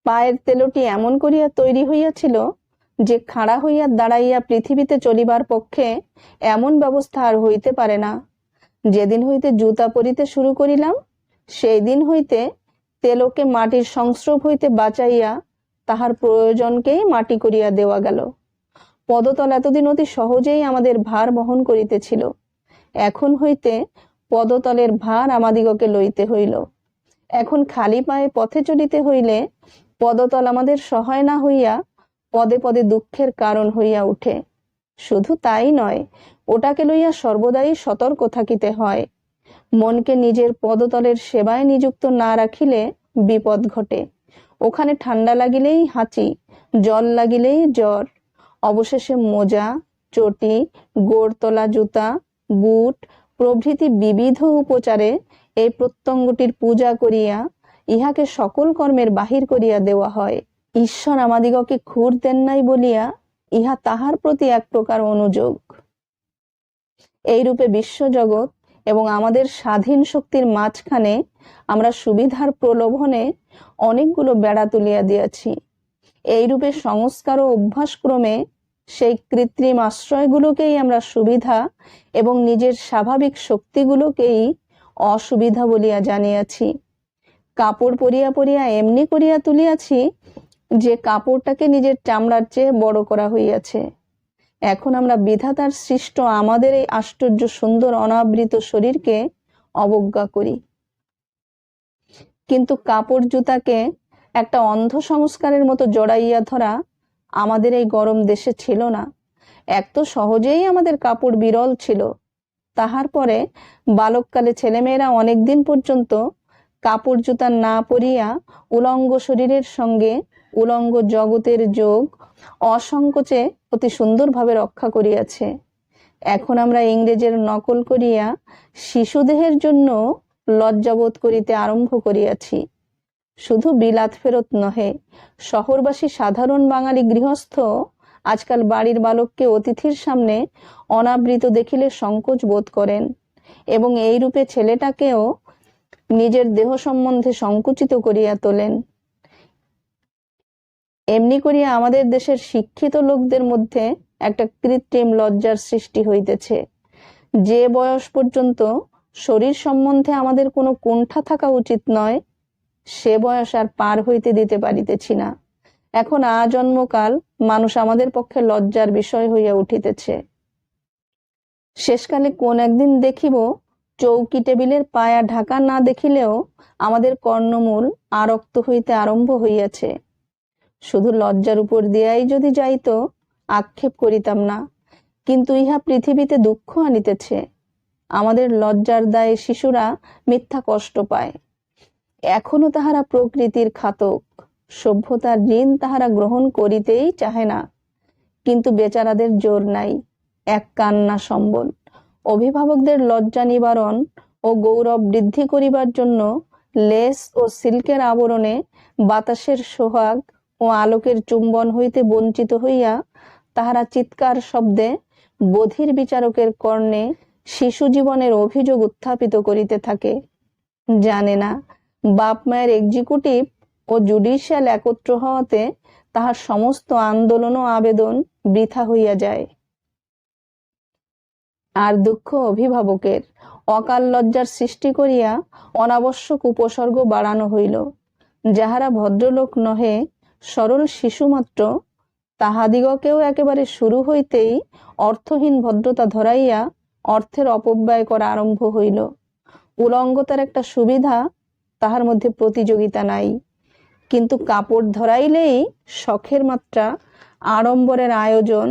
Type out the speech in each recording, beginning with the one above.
পায়ের তেলটি এমন করিয়া তৈরি হইয়াছিল যে খাড়া হইয়া দাঁড়াইয়া পৃথিবীতে চলিবার পক্ষে এমন ব্যবস্থা আর হইতে পারে না। যেদিন হইতে জুতা পরিতে শুরু করিলাম সেই দিন হইতে তেলকে মাটির সংস্রব হইতে বাঁচাইয়া তাহার প্রয়োজনকেই মাটি করিয়া দেওয়া গেল। পদতল এতদিন অতি সহজেই আমাদের ভার বহন করিতেছিল, এখন হইতে পদতলের ভার আমাদিগকে লইতে হইল। এখন খালি পায়ে পথে চলিতে হইলে পদতল আমাদের সহায় না হইয়া পদে পদে দুঃখের কারণ হইয়া উঠে। শুধু তাই নয়, ওটাকে লইয়া সর্বদাই সতর্ক থাকিতে হয়। মনকে নিজের পদতলের সেবায় নিযুক্ত না রাখিলে বিপদ ঘটে। ওখানে ঠান্ডা লাগিলেই হাঁচি, জল লাগিলেই জ্বর। অবশেষে মোজা, চটি, গোড়তলা জুতা, বুট প্রভৃতি বিবিধ উপচারে এই প্রত্যঙ্গটির পূজা করিয়া ইহাকে সকল কর্মের বাহির করিয়া দেওয়া হয়। ঈশ্বর আমাদিগকে খুর দেন নাই বলিয়া ইহা তাহার প্রতি এক প্রকার অনুযোগ। এইরূপে বিশ্বজগৎ এবং আমাদের স্বাধীন শক্তির মাঝখানে আমরা সুবিধার প্রলোভনে অনেকগুলো বেড়া তুলিয়া দিয়াছি। এইরূপে সংস্কার ও অভ্যাসক্রমে সেই কৃত্রিম আশ্রয়গুলোকেই আমরা সুবিধা এবং নিজের স্বাভাবিক শক্তিগুলোকেই অসুবিধা বলিয়া জানিয়াছি। কাপড় পরিয়া পরিয়া এমনি করিয়া তুলিয়াছি যে কাপড়টাকে নিজের চামড়ার চেয়ে বড় করা হইয়াছে। এখন আমরা বিধাতার সৃষ্ট আমাদের এই আশ্চর্য সুন্দর অনাবৃত শরীরকে অবজ্ঞা করি। কিন্তু কাপড় জুতাকে একটা অন্ধ সংস্কারের মতো জড়াইয়া ধরা আমাদের এই গরম দেশে ছিল না। এক তো সহজেই আমাদের কাপড় বিরল ছিল, তাহার পরে বালককালে ছেলেমেয়েরা অনেকদিন পর্যন্ত কাপড় জুতা না পরিয়া উলঙ্গ শরীরের সঙ্গে উলঙ্গ জগতের যোগ অসংকোচে অতি সুন্দরভাবে রক্ষা করিয়াছে। এখন আমরা ইংরেজের নকল করিয়া শিশুদেহের জন্য লজ্জাবোধ করিতে আরম্ভ করিয়াছি। শুধু বিলাত ফেরত নহে, শহরবাসী সাধারণ বাঙালি গৃহস্থ আজকাল বাড়ির বালককে অতিথির সামনে অনাবৃত দেখিলে সংকোচ বোধ করেন এবং এই রূপে ছেলেটাকেও নিজের দেহ সম্বন্ধে সংকুচিত করিয়া তোলেন। এমনি করিয়া আমাদের দেশের শিক্ষিত লোকদের মধ্যে একটা কৃত্রিম লজ্জার সৃষ্টি হইতেছে। যে বয়স পর্যন্ত শরীর সম্বন্ধে আমাদের কোনো কুণ্ঠা থাকা উচিত নয়, সে বয়স আর পার হইতে দিতে পারিতেছি না। এখন আজন্মকাল মানুষ আমাদের পক্ষে লজ্জার বিষয় হইয়া উঠিতেছে। শেষকালে কোন একদিন দেখিব চৌকি টেবিলের পায়া ঢাকা না দেখিলেও আমাদের কর্ণমূল আরক্ত হইতে আরম্ভ হইয়াছে। শুধু লজ্জার উপর দিয়াই যদি যাইত আক্ষেপ করিতাম না, কিন্তু ইহা পৃথিবীতে দুঃখ আনিতেছে। আমাদের লজ্জার দায়ে শিশুরা মিথ্যা কষ্ট পায়। এখনো তাহারা প্রকৃতির খাতক, সভ্যতার ঋণ তাহারা গ্রহণ করিতেই চাহে না। কিন্তু বেচারাদের জোর নাই, এক কান্না সম্বল। অভিভাবকদের লজ্জা নিবারণ ও গৌরব বৃদ্ধি করিবার জন্য লেস ও সিল্কের আবরণে বাতাসের সোহাগ ও আলোকের চুম্বন হইতে বঞ্চিত হইয়া তাহারা চিৎকার শব্দে বধির বিচারকের কর্ণে শিশু জীবনের অভিযোগ উত্থাপিত করিতে থাকে। জানে না বাপ মায়ের এক্সিকিউটিভ ও জুডিশিয়াল একত্র হওয়াতে তাহার সমস্ত আন্দোলন ও আবেদন বৃথা হইয়া যায়। আর দুঃখ অভিভাবকের, অকাল লজ্জার সৃষ্টি করিয়া অনাবশ্যক উপসর্গ বাড়ানো হইল। যাহারা ভদ্রলোক নহে, সরল শিশু মাত্র, তাহাদিগকেও একেবারে শুরু হইতেই অর্থহীন ভদ্রতা ধরাইয়া অর্থের অপব্যয় করা আরম্ভ হইল। উলঙ্গতার একটা সুবিধা, তাহার মধ্যে প্রতিযোগিতা নাই, কিন্তু কাপড় ধরাইলেই শখের মাত্রা, আড়ম্বরের আয়োজন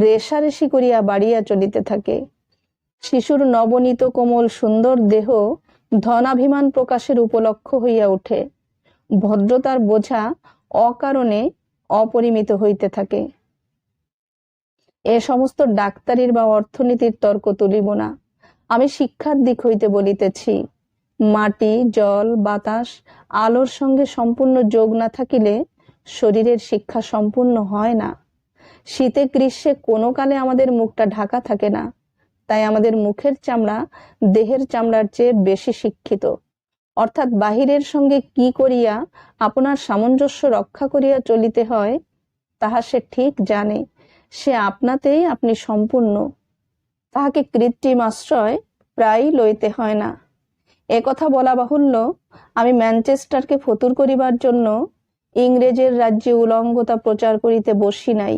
রেশারেশি করিয়া বাড়িয়া চলিতে থাকে। শিশুর নবনীত কোমল সুন্দর দেহ ধনাভিমান প্রকাশের উপলক্ষ হইয়া ওঠে। ভদ্রতার বোঝা অকারণে অপরিমিত হইতে থাকে। এ সমস্ত ডাক্তারির বা অর্থনীতির তর্ক তুলিব না, আমি শিক্ষার দিক হইতে বলিতেছি। মাটি, জল, বাতাস, আলোর সঙ্গে সম্পূর্ণ যোগ না থাকিলে শরীরের শিক্ষা সম্পূর্ণ হয় না। শীতে গ্রীষ্মে কোনো কালে আমাদের মুখটা ঢাকা থাকে না, তাই আমাদের মুখের চামড়া দেহের চামড়ার চেয়ে বেশি শিক্ষিত। অর্থাৎ বাহিরের সঙ্গে কি করিয়া আপনার সামঞ্জস্য রক্ষা করিয়া চলিতে হয় তাহা সে ঠিক জানে। সে আপনাতেই আপনি সম্পূর্ণ, তাহাকে কৃত্রিম আশ্রয় প্রায়ই লইতে হয় না। একথা বলা বাহুল্য, আমি ম্যানচেস্টারকে ফতুর করিবার জন্য ইংরেজের রাজ্যে উলঙ্গতা প্রচার করিতে বসি নাই।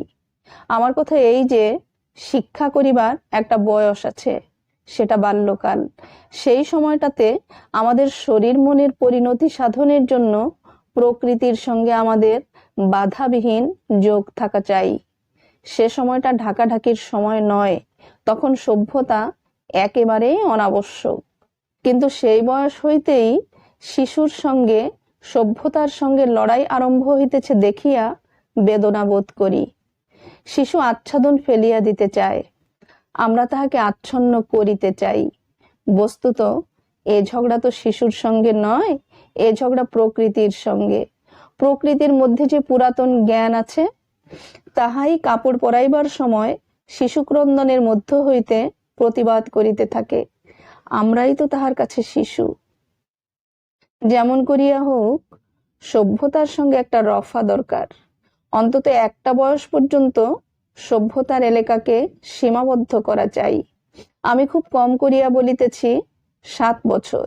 আমার কথা এই যে শিক্ষা করিবার একটা বয়স আছে, সেটা বাল্যকাল। সেই সময়টাতে আমাদের শরীর মনের পরিণতি সাধনের জন্য প্রকৃতির সঙ্গে আমাদের বাধাবিহীন যোগ থাকা চাই। সে সময়টা ঢাকাঢাকির সময় নয়, তখন সভ্যতা একেবারেই অনাবশ্যক। কিন্তু সেই বয়স হইতেই শিশুর সঙ্গে সভ্যতার সঙ্গে লড়াই আরম্ভ হইতেছে দেখিয়া বেদনা বোধ করি। শিশু আচ্ছাদন ফেলিয়া দিতে চায়, আমরা তাহাকে আচ্ছন্ন করিতে চাই। বস্তুত এ ঝগড়া তো শিশুর সঙ্গে নয়, এ ঝগড়া প্রকৃতির সঙ্গে। প্রকৃতির মধ্যে যে পুরাতন জ্ঞান আছে, তাহাই কাপড় পরাইবার সময় শিশুক্রন্দনের মধ্য হইতে প্রতিবাদ করিতে থাকে। আমরাই তো তাহার কাছে শিশু। যেমন করিয়া হোক, সভ্যতার সঙ্গে একটা রফা দরকার। অন্তত একটা বয়স পর্যন্ত সভ্যতার এলাকাকে সীমাবদ্ধ করা চাই। আমি খুব কম করিয়া বলিতেছি 7 বছর।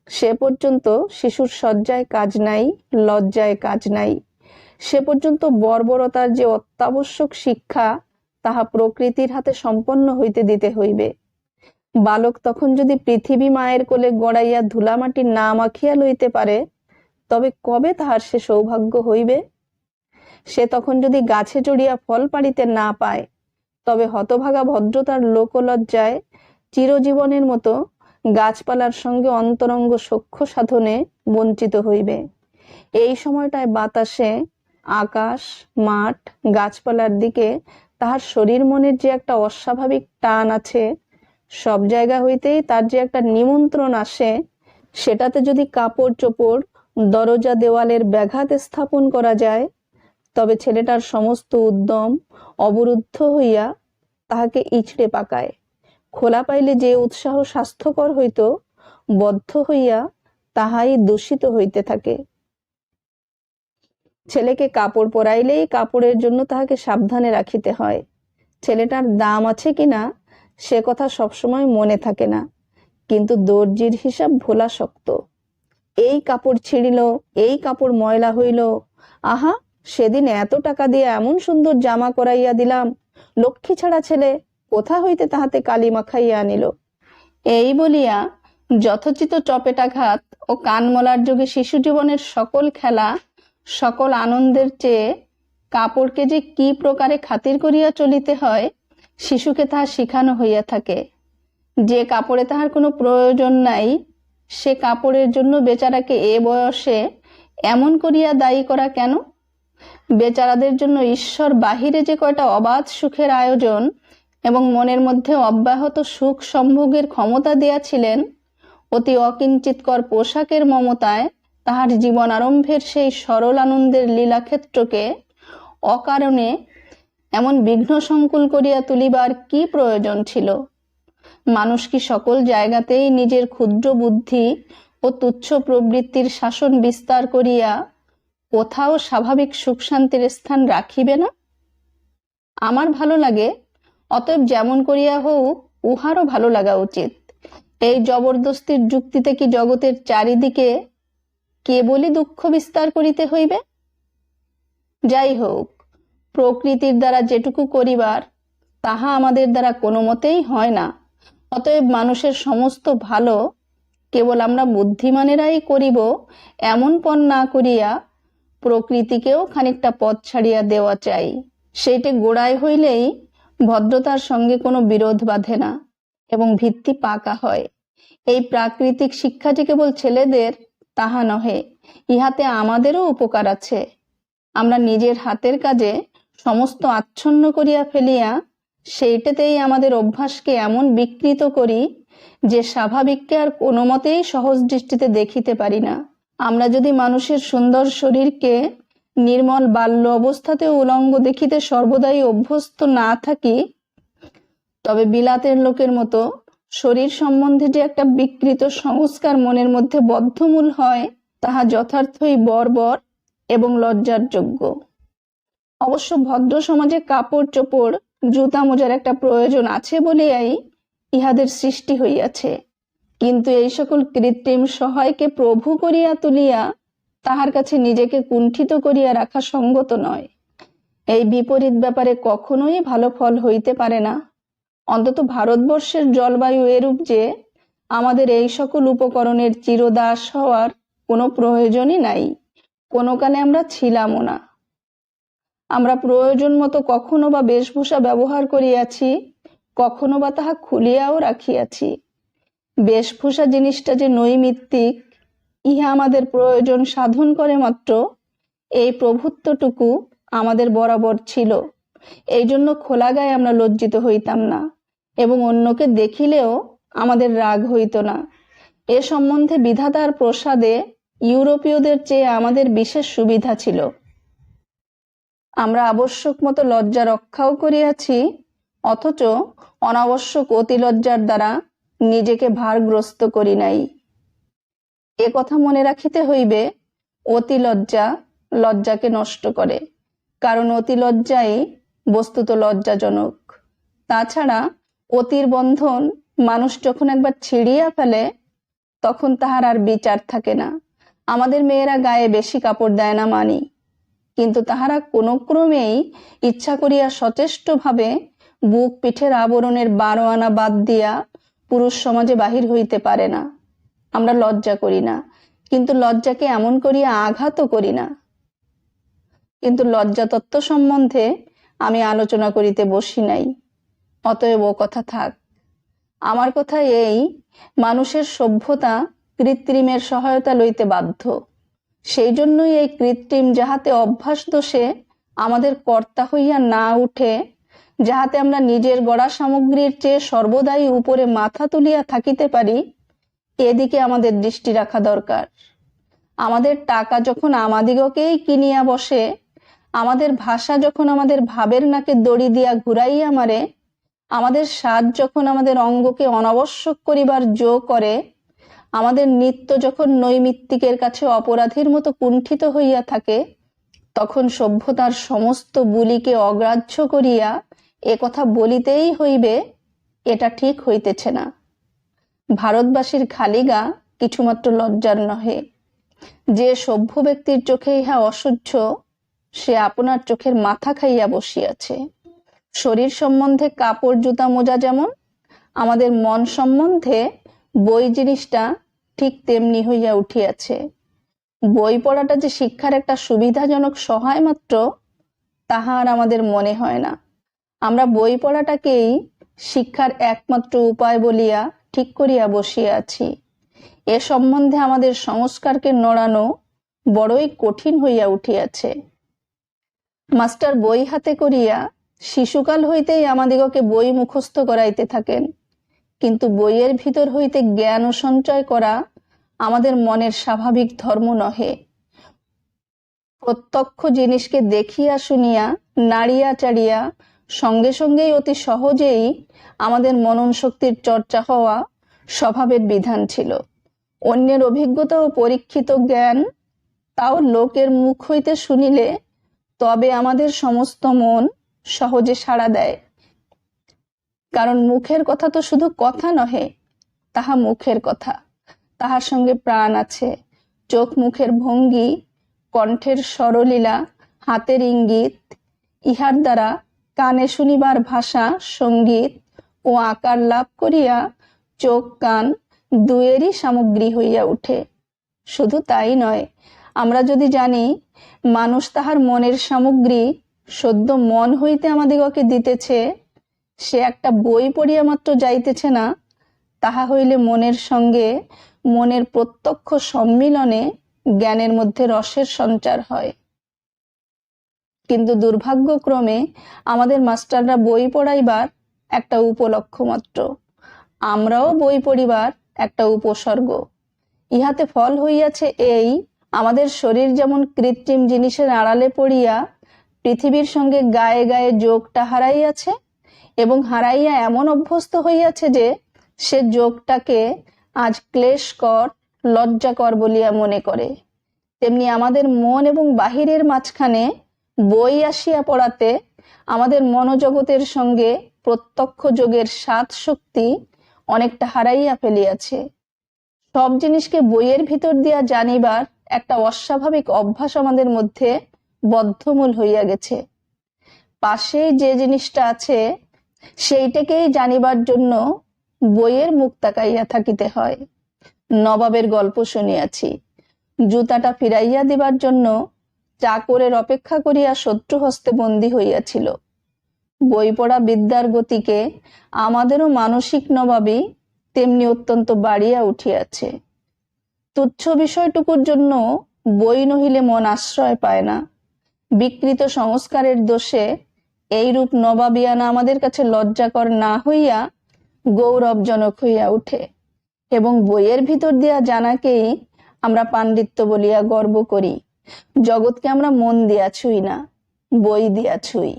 সে পর্যন্ত শিশুর শয্যায় কাজ নাই, লজ্জায় কাজ নাই। সে পর্যন্ত বর্বরতার যে অত্যাবশ্যক শিক্ষা, তাহা প্রকৃতির হাতে সম্পন্ন হইতে দিতে হইবে। বালক তখন যদি পৃথিবী মায়ের কোলে গড়াইয়া ধুলামাটি না মাখিয়া লইতে পারে, তবে কবে তাহার সে সৌভাগ্য হইবে? সে তখন যদি গাছে চড়িয়া ফল পাড়িতে না পায়, তবে হতভাগা ভদ্রতার লোকলজ্জায় চিরজীবনের মতো গাছপালার সঙ্গে অন্তরঙ্গ সখ্য সাধনে বঞ্চিত হইবে। এই সময়টায় বাতাসে, আকাশ, মাঠ, গাছপালার দিকে তাহার শরীর মনের যে একটা অস্বাভাবিক টান আছে, সব জায়গা হইতেই তার যে একটা নিমন্ত্রণ আসে, সেটাতে যদি কাপড় চোপড়, দরজা দেওয়ালের ব্যাঘাত স্থাপন করা যায়, তবে ছেলেটার সমস্ত উদ্যম অবরুদ্ধ হইয়া তাহাকে ইচড়ে পাকায়। খোলা পাইলে যে উৎসাহ স্বাস্থ্যকর হইত, বদ্ধ হইয়া তাহাই দূষিত হইতে থাকে। ছেলেকে কাপড় পরাইলেই কাপড়ের জন্য তাহাকে সাবধানে রাখিতে হয়। ছেলেটার দাম আছে কিনা সে কথা সবসময় মনে থাকে না, কিন্তু দর্জির হিসাব ভোলা শক্ত। এই কাপড় ছিঁড়িল, এই কাপড় ময়লা হইল, আহা সেদিন এত টাকা দিয়ে এমন সুন্দর জামা করাইয়া দিলাম, লক্ষ্মী ছাড়া ছেলে, কোথা হইতে তাহাতে কালি মাখাইয়া আনিল। এই বলিয়া যথোচিত চপেটাঘাত ও কানমলার যোগে শিশু জীবনের সকল খেলা, সকল আনন্দের চেয়ে কাপড়কে যে কি প্রকারে খাতির করিয়া চলিতে হয়, শিশুকে তাহা শিখানো হইয়া থাকে। যে কাপড়ে তাহার কোনো প্রয়োজন নাই, সে কাপড়ের জন্য বেচারাকে এ বয়সে এমন করিয়া দায়ী করা কেন? বেচারাদের জন্য ঈশ্বর বাহিরে যে কয়টা অবাধ সুখের আয়োজন এবং মনের মধ্যে অব্যাহত সুখ সম্ভোগের ক্ষমতা দিয়াছিলেন, অতি অকিঞ্চিতকর পোশাকের মমতায় তাহার জীবন আরম্ভের সেই সরল আনন্দের লীলাক্ষেত্রকে অকারণে এমন বিঘ্ন সংকুল করিয়া তুলিবার কি প্রয়োজন ছিল? মানুষ কি সকল জায়গাতেই নিজের ক্ষুদ্র বুদ্ধি ও তুচ্ছ প্রবৃত্তির শাসন বিস্তার করিয়া কোথাও স্বাভাবিক সুখ শান্তির স্থান রাখিবে না? আমার ভালো লাগে, অতএব যেমন করিয়া হোক উহারও ভালো লাগা উচিত। এই জবরদস্তির যুক্তিতে কি জগতের চারিদিকে কেবলই দুঃখ বিস্তার করিতে হইবে? যাই হোক, প্রকৃতির দ্বারা যেটুকু করিবার, তাহা আমাদের দ্বারা কোনো মতেই হয় না। অতএব মানুষের সমস্ত ভালো কেবল আমরা বুদ্ধিমানেরাই করিব এমন পণ না করিয়া প্রকৃতিকেও খানিকটা পথ ছাড়িয়া দেওয়া চাই। সেইটে গোড়ায় হইলেই ভদ্রতার সঙ্গে কোনো বিরোধ বাধে না এবং ভিত্তি পাকা হয়। এই প্রাকৃতিক শিক্ষা যে কেবল ছেলেদের তাহা নহে, ইহাতে আমাদেরও উপকার আছে। আমরা নিজের হাতের কাজে সমস্ত আচ্ছন্ন করিয়া ফেলিয়া সেইটাতেই আমাদের অভ্যাসকে এমন বিকৃত করি যে স্বাভাবিককে আর কোনো মতেই সহজ দৃষ্টিতে দেখিতে পারি না। আমরা যদি মানুষের সুন্দর শরীরকে নির্মল বাল্য অবস্থাতে উলঙ্গ দেখিতে সর্বদাই অভ্যস্ত না থাকি, তবে বিলাতের লোকের মতো শরীর সম্বন্ধে যে একটা বিকৃত সংস্কার মনের মধ্যে বদ্ধমূল হয়, তাহা যথার্থই বর্বর এবং লজ্জার যোগ্য। অবশ্য ভদ্র সমাজে কাপড় চোপড় জুতা মোজার একটা প্রয়োজন আছে বলিয়াই ইহাদের সৃষ্টি হইয়াছে, কিন্তু এই সকল কৃত্রিম সহায়কে প্রভু করিয়া তুলিয়া তাহার কাছে নিজেকে কুণ্ঠিত করিয়া রাখা সঙ্গত নয়। এই বিপরীত ব্যাপারে কখনোই ভালো ফল হইতে পারে না। অন্তত ভারতবর্ষের জলবায়ু এরূপ যে আমাদের এই সকল উপকরণের চিরদাস হওয়ার কোনো প্রয়োজনই নাই, কোনো কালে আমরা ছিলামও না। আমরা প্রয়োজন মতো কখনো বা বেশভূষা ব্যবহার করিয়াছি, কখনো বা তাহা খুলিয়াও রাখিয়াছি। বেশভূষা জিনিসটা যে নৈমিত্তিক, ইহা আমাদের প্রয়োজন সাধন করে মাত্র, এই প্রভুত্বটুকু আমাদের বরাবর ছিল। এই জন্য খোলা গায়ে আমরা লজ্জিত হইতাম না এবং অন্যকে দেখিলেও আমাদের রাগ হইত না। এ সম্বন্ধে বিধাতার প্রসাদে ইউরোপীয়দের চেয়ে আমাদের বিশেষ সুবিধা ছিল। আমরা আবশ্যক মতো লজ্জা রক্ষাও করিয়াছি, অথচ অনাবশ্যক অতিলজ্জার দ্বারা নিজেকে ভারগ্রস্ত করি নাই। এ কথা মনে রাখিতে হইবে, অতি লজ্জা লজ্জাকে নষ্ট করে, কারণ অতি লজ্জাই বস্তুত লজ্জাজনক। তাছাড়া অতির বন্ধন মানুষ যখন একবার ছিঁড়িয়া ফেলে, তখন তাহার আর বিচার থাকে না। আমাদের মেয়েরা গায়ে বেশি কাপড় দেয় না মানি, কিন্তু তাহারা কোনো ক্রমেই ইচ্ছা করিয়া সচেষ্টভাবে বুক পিঠের আবরণের 12 আনা বাদ দিয়া পুরুষ সমাজে বাহির হইতে পারে না। আমরা লজ্জা করি না, কিন্তু লজ্জাকে এমন করিয়া আঘাতও করি না। কিন্তু লজ্জা তত্ত্ব সম্বন্ধে আমি আলোচনা করিতে বসি নাই, অতএব ও কথা থাক। আমার কথা এই, মানুষের সভ্যতা কৃত্রিমের সহায়তা লইতে বাধ্য। সেই জন্যই এই কৃত্রিম যাহাতে অভ্যাস দোষে আমাদের কর্তা হইয়া না উঠে, যাহাতে আমরা নিজের গড়া সামগ্রীর চেয়ে সর্বদাই উপরে মাথা তুলিয়া থাকিতে পারি, এদিকে আমাদের দৃষ্টি রাখা দরকার। আমাদের টাকা যখন আমাদিগকেই কিনিয়া বসে, আমাদের ভাষা যখন আমাদের ভাবের নাকে দড়ি দিয়া ঘুরাইয়া মারে, আমাদের স্বাদ যখন আমাদের অঙ্গকে অনাবশ্যক করিবার জো করে, আমাদের নিত্য যখন নৈমিত্তিকের কাছে অপরাধীর মতো কুণ্ঠিত হইয়া থাকে, তখন সভ্যতার সমস্ত বুলিকে অগ্রাহ্য করিয়া এ কথা বলিতেই হইবে, এটা ঠিক হইতেছে না। ভারতবাসীর খালি গা কিছুমাত্র লজ্জার নহে। যে সভ্য ব্যক্তির চোখে ইহা অসহ্য, সে আপনার চোখের মাথা খাইয়া বসিয়াছে। শরীর সম্বন্ধে কাপড় জুতা মোজা যেমন, আমাদের মন সম্বন্ধে বই জিনিসটা ঠিক তেমনি হইয়া উঠিয়াছে। বই পড়াটা যে শিক্ষার একটা সুবিধাজনক সহায় মাত্র, তাহা আর আমাদের মনে হয় না। আমরা বই পড়াটাকেই শিক্ষার একমাত্র উপায় বলিয়া ঠিক করিয়া বসিয়া আছি। এ সম্বন্ধে আমাদের সংস্কারকে নড়ানো বড়ই কঠিন হইয়া উঠিয়াছে। মাস্টার বই হাতে করিয়া শিশুকাল হইতেই আমাদিগকে বই মুখস্থ করাইতে থাকেন, কিন্তু বইয়ের ভিতর হইতে জ্ঞান সঞ্চয় করা আমাদের মনের স্বাভাবিক ধর্ম নহে। প্রত্যক্ষ জিনিসকে দেখিয়া শুনিয়া নাড়িয়া চাড়িয়া সঙ্গে সঙ্গেই অতি সহজেই আমাদের মনন শক্তির চর্চা হওয়া স্বভাবের বিধান ছিল। অন্যের অভিজ্ঞতা ও পরীক্ষিত জ্ঞান, তাও লোকের মুখ হইতে শুনিলে তবে আমাদের সমস্ত মন সহজে সাড়া দেয়। কারণ মুখের কথা তো শুধু কথা নহে, তাহা মুখের কথা, তাহার সঙ্গে প্রাণ আছে। চোখ মুখের ভঙ্গি, কণ্ঠের স্বরলীলা, হাতের ইঙ্গিত, ইহার দ্বারা কানে শুনিবার ভাষা, সঙ্গীত ও আকার লাভ করিয়া চোখ কান দুয়েরই সামগ্রী হইয়া উঠে। শুধু তাই নয়, আমরা যদি জানি মানুষ তাহার মনের সামগ্রী সদ্য মন হইতে আমাদিগকে দিতেছে, সে একটা বই পড়িয়া মাত্র যাইতেছে না, তাহা হইলে মনের সঙ্গে মনের প্রত্যক্ষ সম্মিলনে জ্ঞানের মধ্যে রসের সঞ্চার হয়। কিন্তু দুর্ভাগ্যক্রমে আমাদের মাস্টাররা বই পড়াইবার একটা উপলক্ষ মাত্র, আমরাও বই পড়িবার একটা উপসর্গ। ইহাতে ফল হইয়াছে এই, আমাদের শরীর যেমন কৃত্রিম জিনিসের আড়ালে পড়িয়া পৃথিবীর সঙ্গে গায়ে গায়ে যোগটা হারাইয়াছে, এবং হারাইয়া এমন অভ্যস্ত হইয়াছে যে সে যোগটাকে আজ ক্লেশকর, লজ্জাকর বলিয়া মনে করে। তেমনি আমাদের মন এবং বাহিরের মাঝখানে বই আসিয়া পড়াতে আমাদের মনোজগতের সঙ্গে প্রত্যক্ষ যোগের সাত শক্তি অনেকটা হারাইয়া ফেলিয়াছে। সব জিনিসকে বইয়ের ভিতর দিয়া জানিবার একটা অস্বাভাবিক অভ্যাস আমাদের মধ্যে বদ্ধমূল হইয়া গেছে। পাশে যে জিনিসটা আছে সেইটাকেই জানিবার জন্য বইয়ের মুখ তাকাইয়া থাকিতে হয়। নবাবের গল্প শুনিয়াছি, জুতাটা ফিরাইয়া দিবার জন্য চাকরের অপেক্ষা করিয়া শত্রু হস্তে বন্দী হইয়াছিল। বই পড়া বিদ্যার গতিকে আমাদেরও মানসিক নবাবই তেমনি অত্যন্ত বাড়িয়া উঠিয়াছে। তুচ্ছ বিষয়টুকুর জন্য বই নহিলে মন আশ্রয় পায় না। বিকৃত সংস্কারের দোষে এইরূপ নবাবিয়ানা আমাদের কাছে লজ্জাকর না হইয়া গৌরবজনক হইয়া উঠে, এবং বইয়ের ভিতর দিয়া জানাকেই আমরা পাণ্ডিত্য বলিয়া গর্ব করি। জগৎকে আমরা মন দিয়া ছুঁই না, বই দিয়া ছুঁই।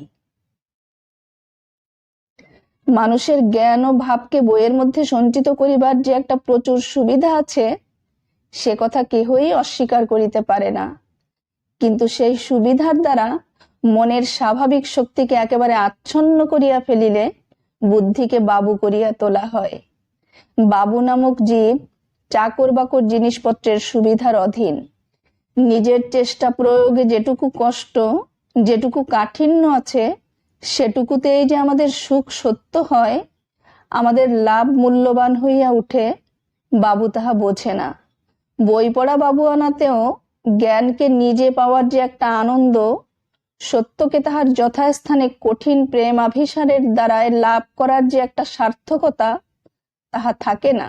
মানুষের জ্ঞান ও ভাবকে বইয়ের মধ্যে সঞ্চিত করিবার যে একটা প্রচুর সুবিধা আছে, সে কথা কেহই অস্বীকার করিতে পারে না। কিন্তু সেই সুবিধার দ্বারা মনের স্বাভাবিক শক্তিকে একেবারে আচ্ছন্ন করিয়া ফেলিলে বুদ্ধিকে বাবু করিয়া তোলা হয়। বাবু নামক জীব চাকর বাকর জিনিসপত্রের সুবিধার অধীন। নিজের চেষ্টা প্রয়োগে যেটুকু কষ্ট, যেটুকু কাঠিন্য আছে, সেটুকুতেই যে আমাদের সুখ সত্য হয়, আমাদের লাভ মূল্যবান হইয়া উঠে, বাবু তাহা বোঝে না। বই পড়া বাবু আনাতেও জ্ঞানকে নিজে পাওয়ার যে একটা আনন্দ, সত্যকে তাহার যথাস্থানে কঠিন প্রেম আভিসারের দ্বারায় লাভ করার যে একটা সার্থকতা, তাহা থাকে না।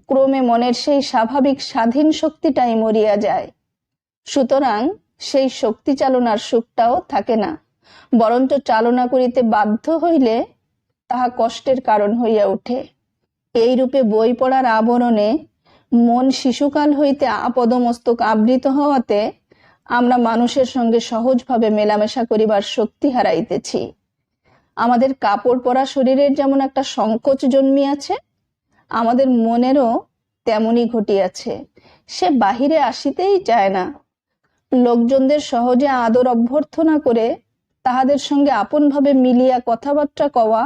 ক্রমে মনের সেই স্বাভাবিক স্বাধীন শক্তিটাই মরিয়া যায়। সুতরাং সেই শক্তি চালনার সুখটাও থাকে না, বরঞ্চ চালনা করিতে বাধ্য হইলে তাহা কষ্টের কারণ হইয়া উঠে। এই রূপে বই পড়ার আবরণে মন শিশুকাল হইতে আপদমস্তক আবৃত হওয়াতে আমরা মানুষের সঙ্গে সহজভাবে মেলামেশা করিবার শক্তি হারাইতেছি। আমাদের কাপড় পরা শরীরের যেমন একটা সংকোচ জন্মিয়াছে, আমাদের মনেরও তেমনি ঘটিয়াছে। সে বাহিরে আসিতেই চায় না। লোকজনদের সহজে আদর অভ্যর্থনা করে তাহাদের সঙ্গে আপনভাবে মিলিয়া কথাবার্তা কওয়া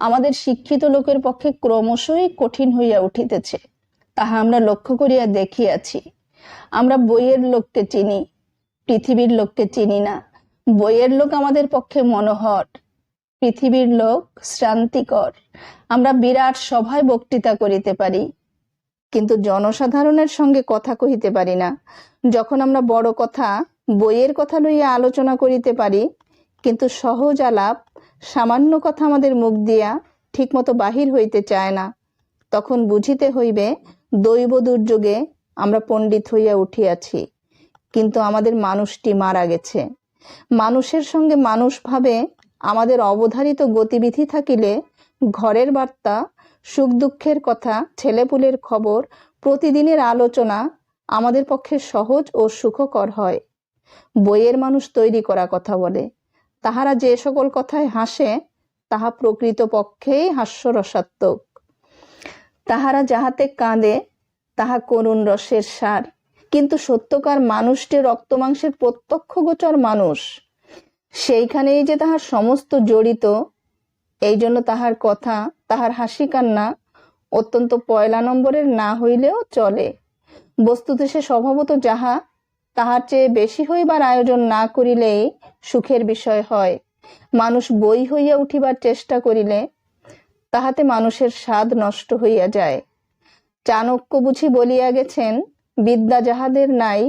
আমাদের শিক্ষিত লোকের পক্ষে ক্রমশই কঠিন হইয়া উঠিতেছে। তাহা আমরা লক্ষ্য করিয়া দেখিয়াছি। আমরা বইয়ের লোককে চিনি, পৃথিবীর লোককে চিনি না। বইয়ের লোক আমাদের পক্ষে মনোহর, পৃথিবীর লোক শ্রান্তিকর। আমরা বিরাট সভায় বক্তৃতা করিতে পারি, কিন্তু জনসাধারণের সঙ্গে কথা কহিতে পারি না। যখন আমরা বড় কথা, বইয়ের কথা লইয়া আলোচনা করিতে পারি, কিন্তু সহজ আলাপ, সামান্য কথা আমাদের মুখ দিয়া ঠিকমতো বাহির হইতে চায় না, তখন বুঝিতে হইবে দৈব দুর্যোগে আমরা পণ্ডিত হইয়া উঠিয়াছি, কিন্তু আমাদের মানুষটি মারা গেছে। মানুষের সঙ্গে মানুষ ভাবে আমাদের অবধারিত গতিবিধি থাকিলে ঘরের বার্তা, সুখ দুঃখের কথা, ছেলেপুলের খবর, প্রতিদিনের আলোচনা আমাদের পক্ষে সহজ ও সুখকর হয়। বইয়ের মানুষ তৈরি করা কথা বলে। তাহারা যে সকল কথায় হাসে, তাহা প্রকৃত পক্ষেই হাস্যরসাত্মক। তাহারা যাহাতে কাঁদে, তাহা করুণ রসের সার। কিন্তু সত্যকার মানুষটি রক্তমাংসের প্রত্যক্ষ গোচর মানুষ, সেইখানেই যে তাহার সমস্ত জড়িত। এই জন্য তাহার কথা, তাহার হাসি কান্না অত্যন্ত পয়লা নম্বরের না হইলেও চলে। বস্তুত সে স্বভাবত যাহা, তাহার চেয়ে বেশি হইবার আয়োজন না করিলেই সুখের বিষয় হয়। মানুষ বই হইয়া উঠিবার চেষ্টা করিলে তাহাতে মানুষের স্বাদ নষ্ট হইয়া যায়। চাণক্য বুঝি বলিয়া গেছেন, বিদ্যা যাহাদের নাই,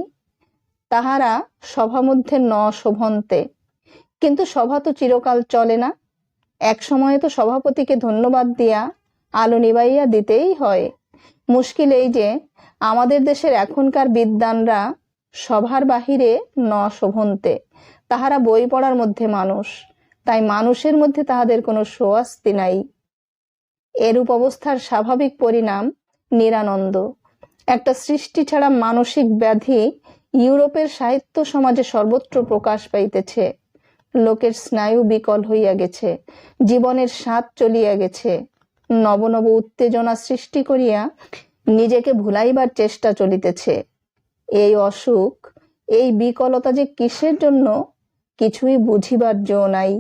তাহারা সভা মধ্যে ন শোভন্তে। কিন্তু সভা তো চিরকাল চলে না। এক সময়ে তো সভাপতিকে ধন্যবাদ দিয়া আলো নিবাইয়া দিতেই হয়। মুশকিল এই যে আমাদের দেশের এখনকার বিদ্বানরা সভার বাহিরে ন শোভন্তে। তাহারা বই পড়ার মধ্যে মানুষ, তাই মানুষের মধ্যে তাহাদের কোনো সোয়াস্তি নাই। এরূপ অবস্থার স্বাভাবিক পরিণাম নিরানন্দ। একটা সৃষ্টি ছাড়া মানসিক ব্যাধি ইউরোপের সাহিত্য সমাজে সর্বত্র প্রকাশ পাইতেছে। লোকের স্নায়ু বিকল হইয়া গেছে, জীবনের স্বাদ চলিয়া গেছে, নব নব উত্তেজনা সৃষ্টি করিয়া নিজেকে ভুলাইবার চেষ্টা চলিতেছে। এই অসুখ, এই বিকলতা যে কিসের জন্য কিছুই বুঝিবার জো নাই।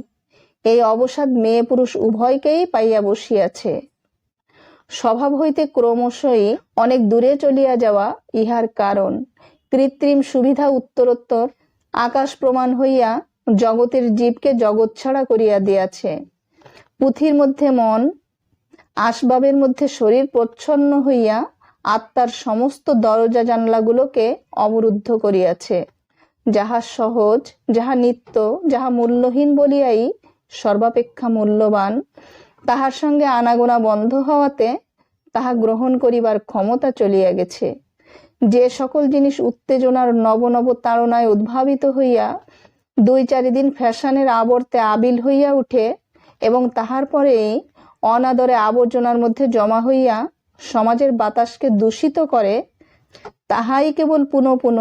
এই অবসাদ মেয়ে পুরুষ উভয়কেই পাইয়া বসিয়াছে। স্বভাব হইতে ক্রমশই অনেক দূরে চলিয়া যাওয়া ইহার কারণ। কৃত্রিম সুবিধা উত্তরোত্তর আকাশ প্রমাণ হইয়া জগতের জীবকে জগৎ ছাড়া করিয়া দিয়াছে। পুঁথির মধ্যে মন, আসবাবের মধ্যে শরীর প্রচ্ছন্ন হইয়া আত্মার সমস্ত দরজা জানলাগুলোকে অবরুদ্ধ করিয়াছে। যাহা সহজ, যাহা নিত্য, যাহা মূল্যহীন বলিয়াই সর্বাপেক্ষা মূল্যবান, তাহার সঙ্গে আনাগোনা বন্ধ হওয়াতে তাহা গ্রহণ করিবার ক্ষমতা চলিয়া গেছে। যে সকল জিনিস উত্তেজনার নব নব তাড়নায় উদ্ভাবিত হইয়া 2-4 দিন ফ্যাশনের আবর্তে আবিল হইয়া উঠে এবং তাহার পরেই অনাদরে আবর্জনার মধ্যে জমা হইয়া সমাজের বাতাসকে দূষিত করে, তাহাই কেবল পুনঃ পুনঃ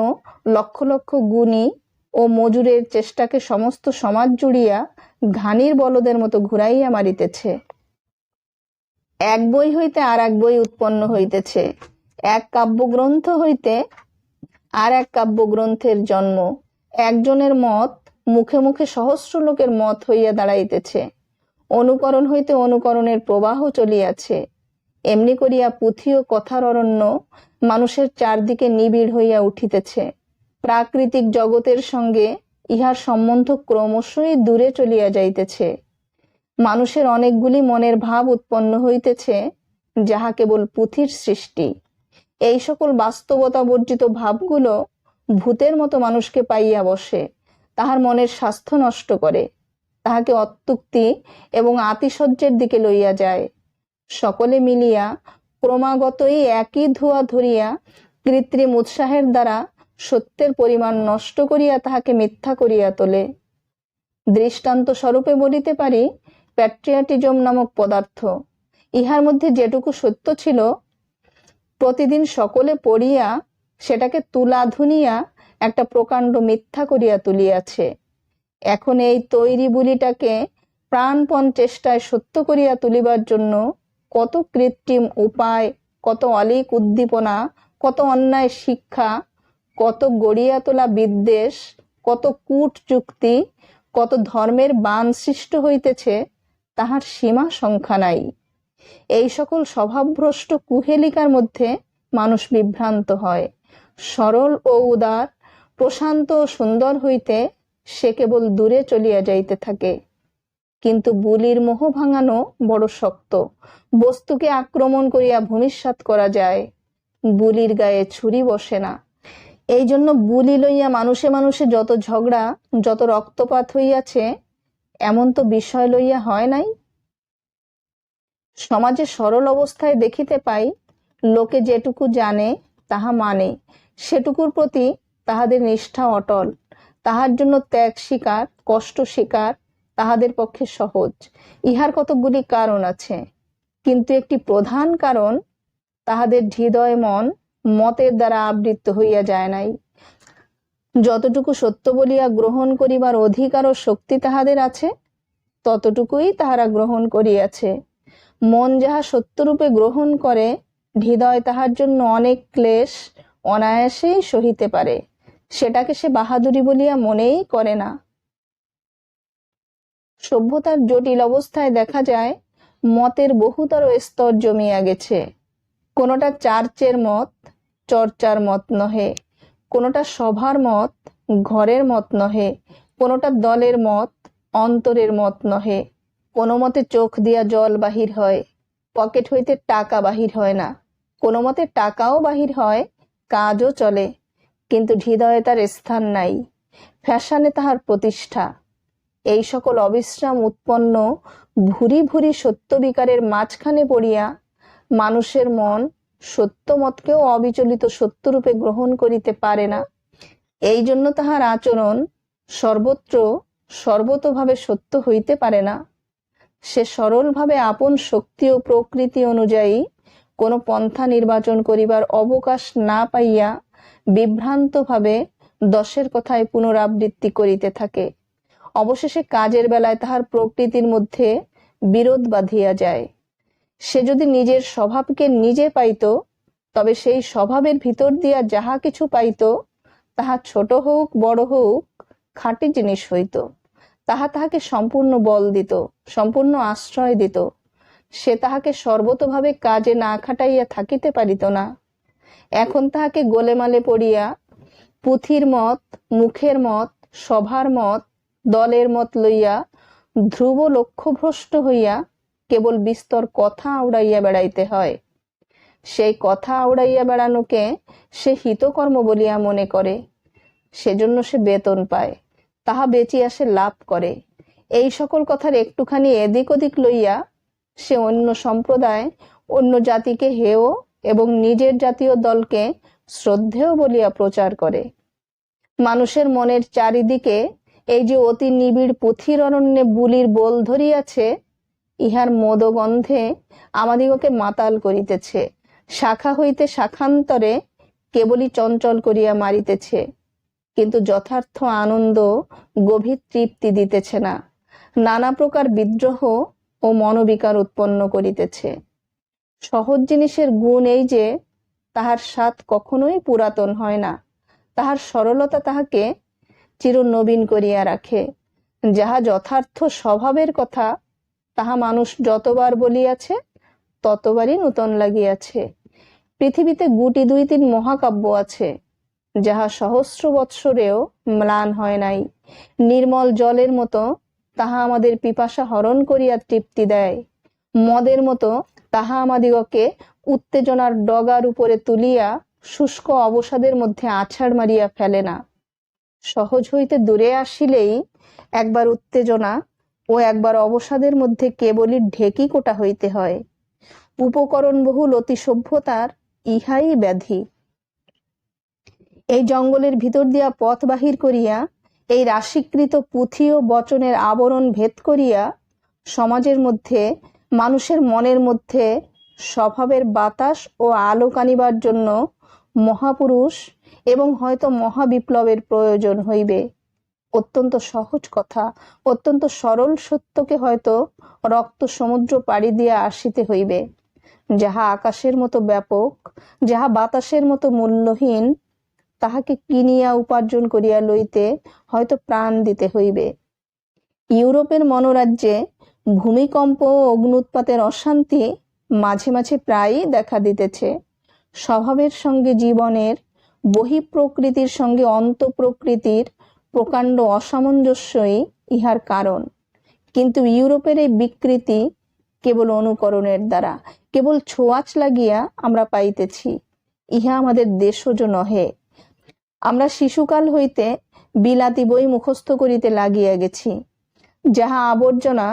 লক্ষ লক্ষ গুণী ও মজুরের চেষ্টাকে সমস্ত সমাজ জুড়িয়া ঘানির বলদের মতো ঘুরাইয়া মারিতেছে। এক বই হইতে আর এক বই উৎপন্ন হইতেছে, এক কাব্যগ্রন্থ হইতে আর এক কাব্যগ্রন্থের জন্ম। একজনের মত মুখে মুখে সহস্র লোকের মত হইয়া দাঁড়াইতেছে। অনুকরণ হইতে অনুকরণের প্রবাহ চলিয়াছে। এমনি করিয়া পুঁথি ও কথার অরণ্য মানুষের চারদিকে নিবিড় হইয়া উঠিতেছে। প্রাকৃতিক জগতের সঙ্গে ইহার সম্বন্ধ ক্রমশই দূরে চলিয়া যাইতেছে। মানুষের অনেকগুলি মনের ভাব উৎপন্ন হইতেছে, যাহা কেবল পুঁথির সৃষ্টি। এই সকল বাস্তবতা বর্জিত ভাবগুলো ভূতের মতো মানুষকে পাইয়া বসে, তাহার মনের স্বাস্থ্য নষ্ট করে, তাহাকে অত্যুক্তি এবং আতিশয্যের দিকে লইয়া যায়। সকলে মিলিয়া ক্রমাগতই একই ধোঁয়া ধরিয়া কৃত্রিম উৎসাহের দ্বারা সত্যের পরিমাণ নষ্ট করিয়া তাহাকে মিথ্যা করিয়া তোলে। দৃষ্টান্ত স্বরূপে বলিতে পারি প্যাট্রিয়টিজম নামক পদার্থ। ইহার মধ্যে যেটুকু সত্য ছিল, প্রতিদিন সকলে পড়িয়া সেটাকে তুলা ধুনিয়া একটা প্রকাণ্ড মিথ্যা করিয়া তুলিয়াছে। এখন এই তৈরি বুলিটাকে প্রাণপণ চেষ্টায় সত্য করিয়া তুলিবার জন্য কত কৃত্রিম উপায়, কত অলীক উদ্দীপনা, কত অন্যায় শিক্ষা, কত গড়িয়া তোলা বিদ্বেষ, কত কূট যুক্তি, কত ধর্মের বান সৃষ্ট হইতেছে, তাহার সীমা সংখ্যা নাই। এই সকল স্বভাবভ্রষ্ট কুহেলিকার মধ্যে মানুষ বিভ্রান্ত হয়। সরল ও উদার, প্রশান্ত ও সুন্দর হইতে সে কেবল দূরে চলিয়া যাইতে থাকে। কিন্তু বুলির মোহ ভাঙানো বড় শক্ত। বস্তুকে আক্রমণ করিয়া ভূমিসাৎ করা যায়, বুলির গায়ে ছুরি বসে না। এই জন্য বুলি লইয়া মানুষে মানুষে যত ঝগড়া, যত রক্তপাত হইয়াছে, এমন তো বিষয় লইয়া হয় নাই। সমাজে সরল অবস্থায় দেখিতে পাই, লোকে যেটুকু জানে তাহা মানে, সেটুকুর প্রতি তাহাদের নিষ্ঠা অটল। তাহার জন্য ত্যাগ স্বীকার, কষ্ট স্বীকার তাহাদের পক্ষে সহজ। ইহার কতকগুলি কারণ আছে, কিন্তু একটি প্রধান কারণ, তাহাদের হৃদয় মন মতের দ্বারা আবৃত হইয়া যায় নাই। যতটুকু সত্য বলিয়া গ্রহণ করিবার অধিকার ও শক্তি তাহাদের আছে, ততটুকুই তাহারা গ্রহণ করিয়াছে। মন যাহা সত্যরূপে গ্রহণ করে, হৃদয় তাহার জন্য অনেক ক্লেশ অনায়াসেই সহিতে পারে। সেটাকে সে বাহাদুরি বলিয়া মনেই করে না। সভ্যতার জটিল অবস্থায় দেখা যায় মতের বহুতর স্তর জমিয়া গেছে। কোনোটা চার্চের মত, চর্চার মত নহে। কোনোটা সভার মত, ঘরের মত নহে। কোনোটা দলের মত, অন্তরের মত নহে। কোনো মতে চোখ দিয়া জল বাহির হয়, পকেট হইতে টাকা বাহির হয় না। কোনো মতে টাকাও বাহির হয়, কাজও চলে, কিন্তু হৃদয়ে তার স্থান নাই, ফ্যাশনে তাহার প্রতিষ্ঠা। এই সকল অবিশ্রাম উৎপন্ন ভুরি ভুরি সত্য বিকারের মাঝখানে পড়িয়া মানুষের মন সত্য মতকেও অবিচলিত সত্যরূপে গ্রহণ করিতে পারে না। এই জন্য তাহার আচরণ সর্বত্র সর্বতোভাবে সত্য হইতে পারে না। সে সরলভাবে আপন শক্তি ও প্রকৃতি অনুযায়ী কোনো পন্থা নির্বাচন করিবার অবকাশ না পাইয়া বিভ্রান্তভাবে দশের কথায় পুনরাবৃত্তি করিতে থাকে। অবশেষে কাজের বেলায় তাহার প্রকৃতির মধ্যে বিরোধ বাঁধিয়া যায়। সে যদি নিজের স্বভাবকে নিজে পাইত, তবে সেই স্বভাবের ভিতর দিয়া যাহা কিছু পাইত, তাহা ছোট হোক বড় হোক খাঁটি জিনিস হইত। তাহাকে সম্পূর্ণ বল দিত, সম্পূর্ণ আশ্রয় দিত। সে তাহাকে সর্বতোভাবে কাজে না খাটাইয়া থাকিতে পারিত না। এখন তাহাকে গোলেমালে পড়িয়া পুঁথির মত, মুখের মত, সভার মত, দলের মত লইয়া ধ্রুব লক্ষ্যভ্রষ্ট হইয়া কেবল বিস্তর কথা আওড়াইয়া বেড়াইতে হয়। সেই কথা আওড়াইয়া বেড়ানোকে সে হিতকর্ম বলিয়া মনে করে, সেজন্য সে বেতন পায়, তাহা বেচিয়া সে লাভ করে। এই সকল কথার একটুখানি এদিক ওদিক লইয়া সে অন্য সম্প্রদায়, অন্য জাতিকে হেয় এবং নিজের জাতীয় দলকে শ্রদ্ধেয় বলিয়া প্রচার করে। মানুষের মনের চারিদিকে এই যে অতি নিবিড় পুঁথির অরণ্যে বুলির বোল ধরিয়াছে, ইহার মদগন্ধে আমাদিগকে মাতাল করিতেছে, শাখা হইতে শাখান্তরে কেবলই চঞ্চল করিয়া মারিতেছে, কিন্তু যথার্থ আনন্দ, গভীর তৃপ্তি দিতেছে না, নানা প্রকার বিদ্রোহ ও মনোবিকার উৎপন্ন করিতেছে। সহজ জিনিসের গুণ এই যে তাহার স্বাদ কখনোই পুরাতন হয় না, তাহার সরলতা তাহাকে চিরনবীন করিয়া রাখে। যাহা যথার্থ স্বভাবের কথা, তাহা মানুষ যতবার বলিয়াছে ততবারই নূতন লাগিয়াছে। পৃথিবীতে গুটি 2-3 মহাকাব্য আছে, যাহা সহস্র বৎসরেও ম্লান হয় নাই। নির্মল জলের মতো তাহা আমাদের পিপাসা হরণ করিয়া তৃপ্তি দেয়। মদের মতো তাহা আমাদিগকে উত্তেজনার ডগার উপরে তুলিয়া শুষ্ক অবসাদের মধ্যে আছাড় মারিয়া ফেলে না। সহজ হইতে দূরে আসিলেই একবার উত্তেজনা ও একবার অবসাদের মধ্যে কেবলই ঢেকি কোটা হইতে হয়। উপকরণ বহুল অতি সভ্যতার ইহাই ব্যাধি। এই জঙ্গলের ভিতর দিয়া পথ বাহির করিয়া, এই রাশিকৃত পুঁথি ও বচনের আবরণ ভেদ করিয়া সমাজের মধ্যে, মানুষের মনের মধ্যে স্বভাবের বাতাস ও আলোক আনিবার জন্য মহাপুরুষ এবং হয়তো মহাবিপ্লবের প্রয়োজন হইবে। অত্যন্ত সহজ কথা, অত্যন্ত সরল সত্যকে হয়তো রক্ত সমুদ্র পাড়ি দিয়া আসিতে হইবে। যাহা আকাশের মতো ব্যাপক, যাহা বাতাসের মতো মূল্যহীন, তাহাকে কিনিয়া উপার্জন করিয়া লইতে হয়তো প্রাণ দিতে হইবে। ইউরোপের মনোরাজ্যে ভূমিকম্প ও অগ্নুৎপাতের অশান্তি মাঝে মাঝে প্রায়ই দেখা দিতেছে। স্বভাবের সঙ্গে জীবনের, বহিঃপ্রকৃতির সঙ্গে অন্তঃপ্রকৃতির প্রকাণ্ড অসামঞ্জস্যই ইহার কারণ। কিন্তু ইউরোপের এই বিকৃতি কেবল অনুকরণের দ্বারা, কেবল ছোঁয়াচ লাগিয়া আমরা পাইতেছি। ইহা আমাদের দেশজ নহে। আমরা শিশুকাল হইতে বিলাতি বই মুখস্থ করিতে লাগিয়া গেছি, যাহা আবর্জনা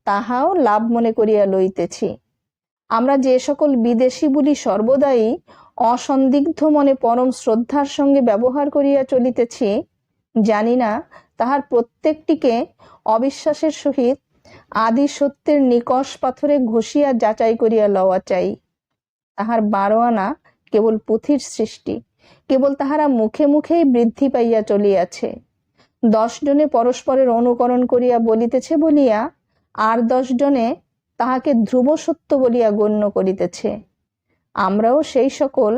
তাহাও লাভ মনে করিয়া লইতেছি। আমরা যে সকল বিদেশি বুলি সর্বদাই অসন্দিগ্ধ মনে পরম শ্রদ্ধার সঙ্গে ব্যবহার করিয়া চলিতেছি, জানি না তাহার প্রত্যেকটিকে অবিশ্বাসের সহিত আদি সত্যের নিকষ পাথরে ঘষিয়া যাচাই করিয়া লওয়া চাই। তাহার 12 আনা কেবল পুঁথির সৃষ্টি, কেবল তাহারা মুখে মুখেই বৃদ্ধি পাইয়া চলিয়াছে। 10 জনে পরস্পরের অনুকরণ করিয়া বলিতেছে বলিয়া আর 10 জনে তাহাকে ধ্রুব সত্য বলিয়া গণ্য করিতেছে। আমরাও সেই সকল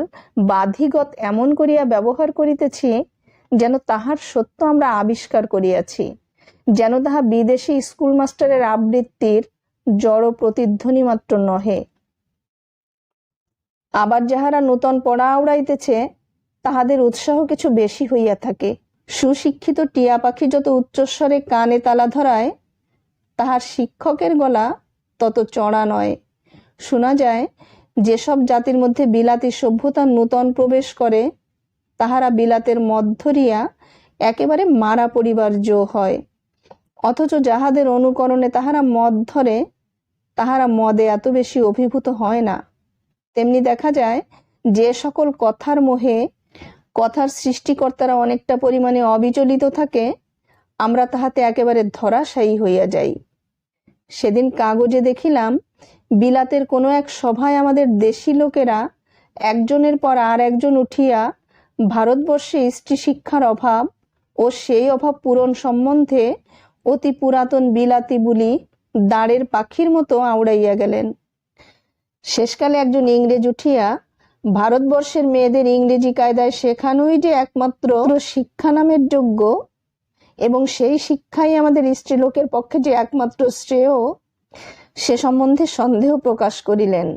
বাধিগত এমন করিয়া ব্যবহার করিতেছি যেন তাহার সত্য আমরা আবিষ্কার করিয়াছি, যেন তাহা বিদেশি স্কুল মাস্টারের আবৃত্তির জড় প্রতিধ্বনি মাত্র নহে। আবার যাহারা নূতন পড়া আওড়াইতেছে, তাহাদের উৎসাহ কিছু বেশি হইয়া থাকে। সুশিক্ষিত টিয়া পাখি যত উচ্চস্বরে কানে তালা ধরায়, তাহার শিক্ষকের গলা তত চড়া নয়। শোনা যায়, যেসব জাতির মধ্যে বিলাতি সভ্যতা নূতন প্রবেশ করে, তাহারা বিলাতের মদ ধরিয়া একেবারে মারা পড়িবার জো হয়। অথচ যাহাদের অনুকরণে তাহারা মদ ধরে, তাহারা মদে এত বেশি অভিভূত হয় না। তেমনি দেখা যায়, যে সকল কথার মোহে কথার সৃষ্টিকর্তারা অনেকটা পরিমাণে অবিচলিত থাকে, আমরা তাহাতে একেবারে ধরাশায়ী হইয়া যাই। সেদিন কাগজে দেখিলাম, বিলাতের কোনো এক সভায় আমাদের দেশি লোকেরা একজনের পর আর একজন উঠিয়া ভারতবর্ষে স্ত্রী শিক্ষার অভাব ও সেই অভাব পূরণ সম্বন্ধে অতি পুরাতন বিলাতি বুলি দাঁড়ের পাখির মতো আওড়াইয়া গেলেন। শেষকালে একজন ইংরেজ উঠিয়া ভারতবর্ষের মেয়েদের ইংরেজি কায়দায় শেখানোই যে একমাত্র শিক্ষা নামের যোগ্য এবং সেই শিক্ষাই আমাদের স্ত্রীলোকের পক্ষে যে একমাত্র শ্রেয়, সে সম্বন্ধে সন্দেহ প্রকাশ করিলেন।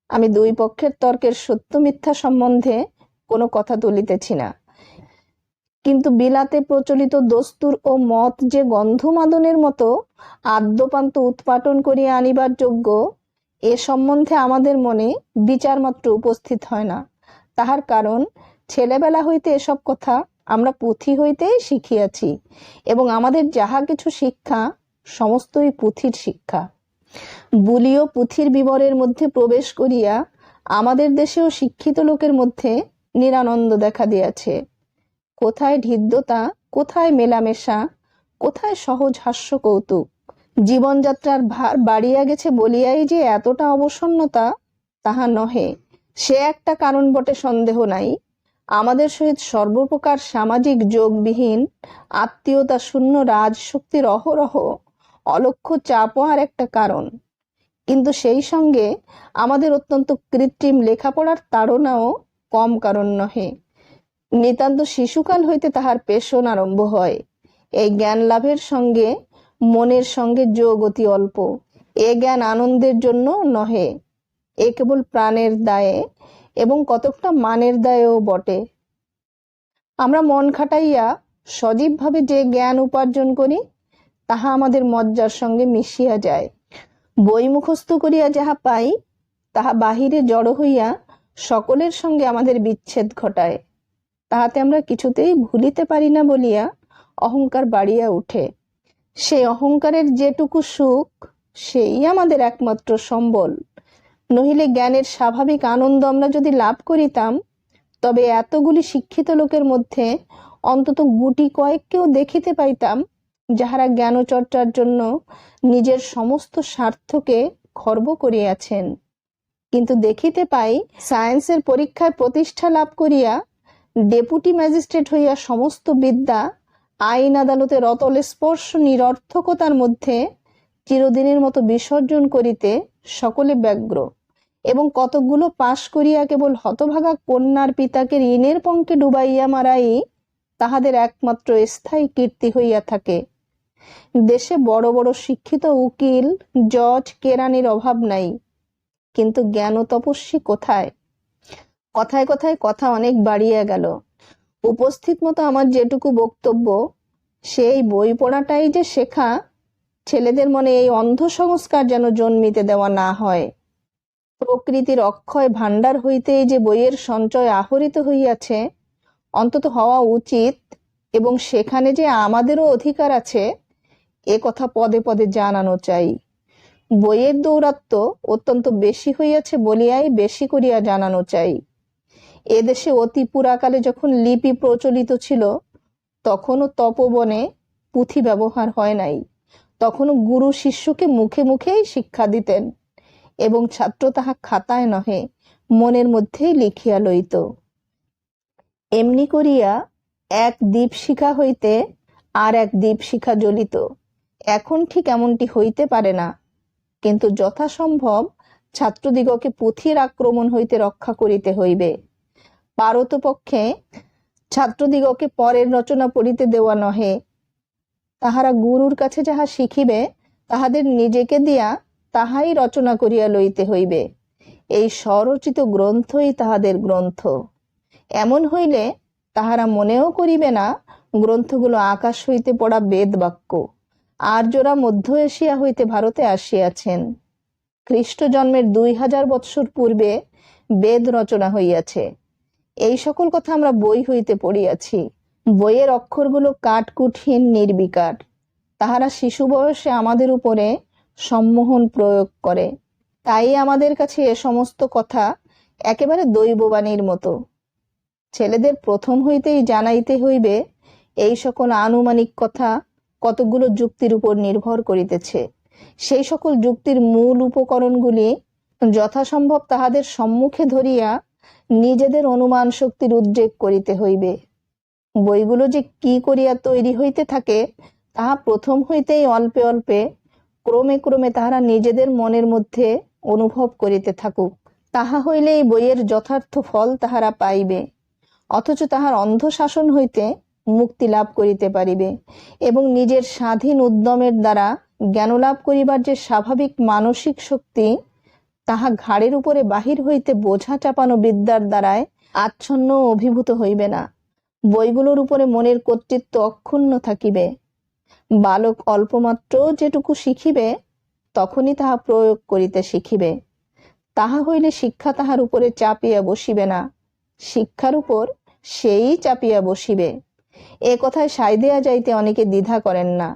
আমি দুই পক্ষের তর্কের সত্য মিথ্যা সম্বন্ধে কোনো কথা তুলিতেছি না, কিন্তু বিলাতে প্রচলিত দস্তুর ও মত যে গন্ধমাদনের মতো আদ্যপান্ত উৎপাটন করিয়া আনিবার যোগ্য, এ সম্বন্ধে আমাদের মনে বিচার মাত্র উপস্থিত হয় না। তাহার কারণ ছেলেবেলা হইতে এসব কথা আমরা পুঁথি হইতেই শিখিয়াছি এবং আমাদের যাহা কিছু শিক্ষা সমস্তই পুঁথির শিক্ষা। বুলিও পুঁথির বিবরের মধ্যে প্রবেশ করিয়া আমাদের দেশেও শিক্ষিত লোকের মধ্যে নিরানন্দ দেখা দিয়াছে। কোথায় হৃদ্যতা, কোথায় মেলামেশা, কোথায় সহজ হাস্য কৌতুক। জীবনযাত্রার ভার বাড়িয়া গেছে বলিয়াই যে এতটা অবসন্নতা, তাহা নহে। সে একটা কারণ বটে, সন্দেহ নাই। আমাদের সহিত সর্বপ্রকার সামাজিক যোগবিহীন আত্মীয়তা শূন্য রাজশক্তির অহরহ অলক্ষ্য চাপও আর একটা কারণ। কিন্তু সেই সঙ্গে আমাদের অত্যন্ত কৃত্রিম লেখাপড়ার তাড়নাও কম কারণ নহে। নিতান্ত শিশুকাল হইতে তাহার পেশন আরম্ভ হয়। এই জ্ঞান লাভের সঙ্গে মনের সঙ্গে যোগ অতি অল্প। এ জ্ঞান আনন্দের জন্য নহে, এ কেবল প্রাণের দায়ে এবং কতকটা মানের দায়েও বটে। আমরা মন খাটাইয়া সজীবভাবে যে জ্ঞান উপার্জন করি, তাহা আমাদের মজ্জার সঙ্গে মিশিয়া যায়। বই মুখস্থ করিয়া যাহা পাই, তাহা বাহিরে জড়ো হইয়া সকলের সঙ্গে আমাদের বিচ্ছেদ ঘটায়। তাহাতে আমরা কিছুতেই ভুলিতে পারি না বলিয়া অহংকার বাড়িয়া উঠে। সেই অহংকারের যেটুকু সুখ, সেই আমাদের একমাত্র সম্বল। নহিলে জ্ঞানের স্বাভাবিক আনন্দ আমরা যদি লাভ করিতাম, তবে এতগুলি শিক্ষিত লোকের মধ্যে অন্তত গুটি কয়েককেও দেখিতে পাইতাম, যাহারা জ্ঞানচর্চার জন্য নিজের সমস্ত স্বার্থকে খর্ব করিয়াছেন। কিন্তু দেখিতে পাই, সায়েন্সের পরীক্ষায় প্রতিষ্ঠা লাভ করিয়া ডেপুটি ম্যাজিস্ট্রেট হইয়া সমস্ত বিদ্যা আইন আদালতের অতল স্পর্শ নিরর্থকতার মধ্যে চিরদিনের মতো বিসর্জন করিতে সকলে ব্যগ্র, এবং কতকগুলো পাশ করিয়া কেবল হতভাগা কন্যার পিতাকে ঋণের পঙ্কে ডুবাইয়া মারাই তাহাদের একমাত্র স্থায়ী কীর্তি হইয়া থাকে। দেশে বড় বড় শিক্ষিত উকিল, জজ, কেরানির অভাব নাই, কিন্তু জ্ঞান তপস্বী কোথায়? কথায় কথায় কথা অনেক বাড়িয়া গেল। উপস্থিত মতো আমার যেটুকু বক্তব্য, সেই বই পড়াটাই যে শেখা, ছেলেদের মনে এই অন্ধ সংস্কার যেন জন্মিতে দেওয়া না হয়। প্রকৃতির অক্ষয় ভাণ্ডার হইতেই যে বইয়ের সঞ্চয় আহরিত হইয়াছে, অন্তত হওয়া উচিত, এবং সেখানে যে আমাদেরও অধিকার আছে, এ কথা পদে পদে জানানো চাই। বইয়ের দৌরাত্ম্য অত্যন্ত বেশি হইয়াছে বলিয়াই বেশি করিয়া জানানো চাই। এদেশে অতি পুরাকালে যখন লিপি প্রচলিত ছিল, তখনও তপবনে পুঁথি ব্যবহার হয় নাই। তখনও গুরু শিষ্যকে মুখে মুখেই শিক্ষা দিতেন, এবং ছাত্র তাহা খাতায় নহে মনের মধ্যেই লিখিয়া লইত। এমনি করিয়া এক দীপশিখা হইতে আর এক দীপশিখা জ্বলিত। এখন ঠিক এমনটি হইতে পারে না, কিন্তু যথাসম্ভব ছাত্রদিগকে পুঁথির আক্রমণ হইতে রক্ষা করিতে হইবে। পারতপক্ষে ছাত্রদিগকে পরের রচনা পড়িতে দেওয়া নহে। তাহারা গুরুর কাছে যাহা শিখিবে, তাহাদের নিজেকে দিয়া তাহাই রচনা করিয়া লইতে হইবে। এই স্বরচিত গ্রন্থই তাহাদের গ্রন্থ। এমন হইলে তাহারা মনেও করিবে না গ্রন্থগুলো আকাশ হইতে পড়া বেদ বাক্য। আর্যরা মধ্য এশিয়া হইতে ভারতে আসিয়াছেন। খ্রিস্ট জন্মের 2000 বৎসর পূর্বে বেদ রচনা হইয়াছে। এই সকল কথা আমরা বই হইতে পড়িয়াছি। বইয়ের অক্ষরগুলো কাটকুটহীন, নির্বিকার। তাহারা শিশু বয়সে আমাদের উপরে সম্মোহন প্রয়োগ করে। তাই আমাদের কাছে এ সমস্ত কথা একেবারে দৈববাণীর মতো। ছেলেদের প্রথম হইতেই জানাইতে হইবে, এই সকল আনুমানিক কথা কতগুলো যুক্তির উপর নির্ভর করিতেছে। সেই সকল যুক্তির মূল উপকরণগুলি যথাসম্ভব তাহাদের সম্মুখে ধরিয়া নিজেদের অনুমান শক্তির উদ্রেক করিতে হইবে। বইগুলো যে কি করিয়া তৈরি হইতে থাকে, তাহা প্রথম হইতেই অল্পে অল্পে ক্রমে ক্রমে তাহারা নিজেদের মনের মধ্যে অনুভব করিতে থাকুক, তাহা হইলে এই বইয়ের যথার্থ ফল তাহারা পাইবে, অথচ তাহার অন্ধ শাসন হইতে মুক্তি লাভ করিতে পারিবে এবং নিজের স্বাধীন উদ্যমের দ্বারা জ্ঞান লাভ করিবার যে স্বাভাবিক মানসিক শক্তি, তাহা ঘাড়ের উপরে বাহির হইতে বোঝা চাপানো বিদ্যার দ্বারায় আচ্ছন্ন ও অভিভূত হইবে না। বইগুলোর উপরে মনের কর্তৃত্ব অক্ষুণ্ণ থাকিবে। বালক অল্পমাত্র যেটুকু শিখিবে, তখনই তাহা প্রয়োগ করিতে শিখিবে। তাহা হইলে শিক্ষা তাহার উপরে চাপিয়া বসিবে না, শিক্ষার উপর সেই চাপিয়া বসিবে। এ কথায় সায় দেয়া যাইতে অনেকে দ্বিধা করেন না,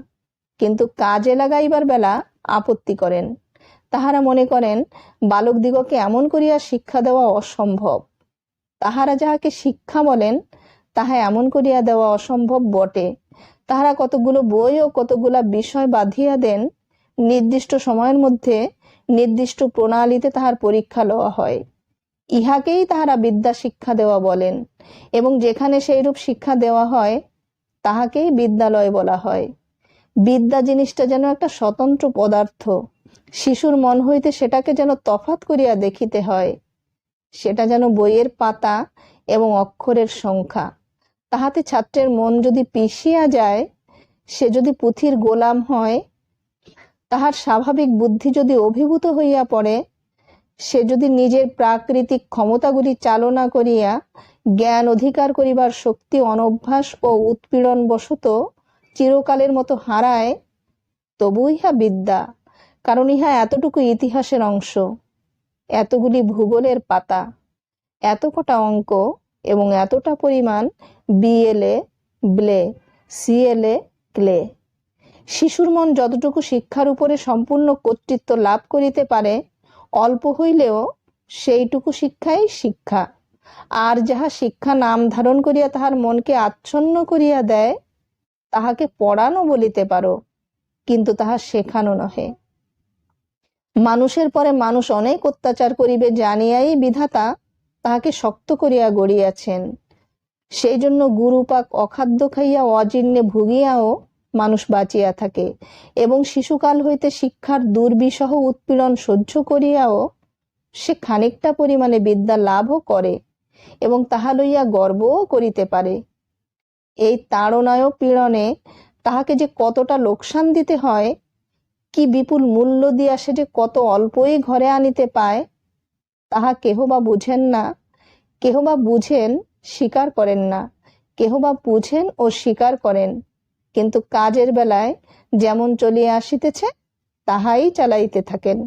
কিন্তু কাজে লাগাইবার বেলা আপত্তি করেন। তাহারা মনে করেন বালকদিগকে এমন করিয়া শিক্ষা দেওয়া অসম্ভব। তাহারা যাহাকে শিক্ষা বলেন, তাহা এমন করিয়া দেওয়া অসম্ভব বটে। তাহারা কতগুলো বই ও কতগুলা বিষয় বাঁধিয়া দেন, নির্দিষ্ট সময়ের মধ্যে নির্দিষ্ট প্রণালীতে তাহার পরীক্ষা লওয়া হয়। ইহাকেই তাহারা বিদ্যা শিক্ষা দেওয়া বলেন, এবং যেখানে সেইরূপ শিক্ষা দেওয়া হয় তাহাকেই বিদ্যালয় বলা হয়। বিদ্যা জিনিসটা যেন একটা স্বতন্ত্র পদার্থ। শিশুর মন হইতে সেটাকে যেন তফাৎ করিয়া দেখিতে হয়। সেটা যেন বইয়ের পাতা এবং অক্ষরের সংখ্যা। তাহাতে ছাত্রের মন যদি পিষিয়া যায়, সে যদি পুঁথির গোলাম হয়, তাহার স্বাভাবিক বুদ্ধি যদি অভিভূত হইয়া পড়ে, সে যদি নিজের প্রাকৃতিক ক্ষমতাগুলি চালনা করিয়া জ্ঞান অধিকার করিবার শক্তি অনভ্যাস ও উৎপীড়ন বশত চিরকালের মতো হারায়, তবু ইহা বিদ্যা। কারণ ইহা এতটুকু ইতিহাসের অংশ, এতগুলি ভূগোলের পাতা, এত কটা অঙ্ক এবং এতটা পরিমাণ বিএলএ, ব্লে, সিএলএ, ক্লে। শিশুর মন যতটুকু শিক্ষার উপরে সম্পূর্ণ কর্তৃত্ব লাভ করিতে পারে, অল্প হইলেও সেইটুকু শিক্ষাই শিক্ষা। আর যাহা শিক্ষা নাম ধারণ করিয়া তাহার মনকে আচ্ছন্ন করিয়া দেয়, তাহাকে পড়ানো বলিতে পারো, কিন্তু তাহা শেখানো নহে। মানুষের পরে মানুষ অনেক অত্যাচার করিবে জানিয়াই বিধাতা তাহাকে শক্ত করিয়া গড়িয়াছেন। সেই জন্য গুরুপাক অখাদ্য খাইয়া অজীর্ণে ভুগিয়াও মানুষ বাঁচিয়া থাকে, এবং শিশুকাল হইতে শিক্ষার দুর্বিষহ উৎপীড়ন সহ্য করিয়াও সে খানিকটা পরিমাণে বিদ্যা লাভও করে এবং তাহা লইয়া গর্বও করিতে পারে। এই তাড়নায় পীড়নে তাহাকে যে কতটা লোকসান দিতে হয়, কি বিপুল মূল্য দিয়া সে যে কত অল্পই ঘরে আনিতে পায়, তাহা কেহ বা বুঝেন না, কেহ বা বুঝেন স্বীকার করেন না, কেহ বা বুঝেন ও স্বীকার করেন, কিন্তু কাজের বেলায় যেমন চলিয়া আসিতেছে তাহাই চালাইতে থাকেন।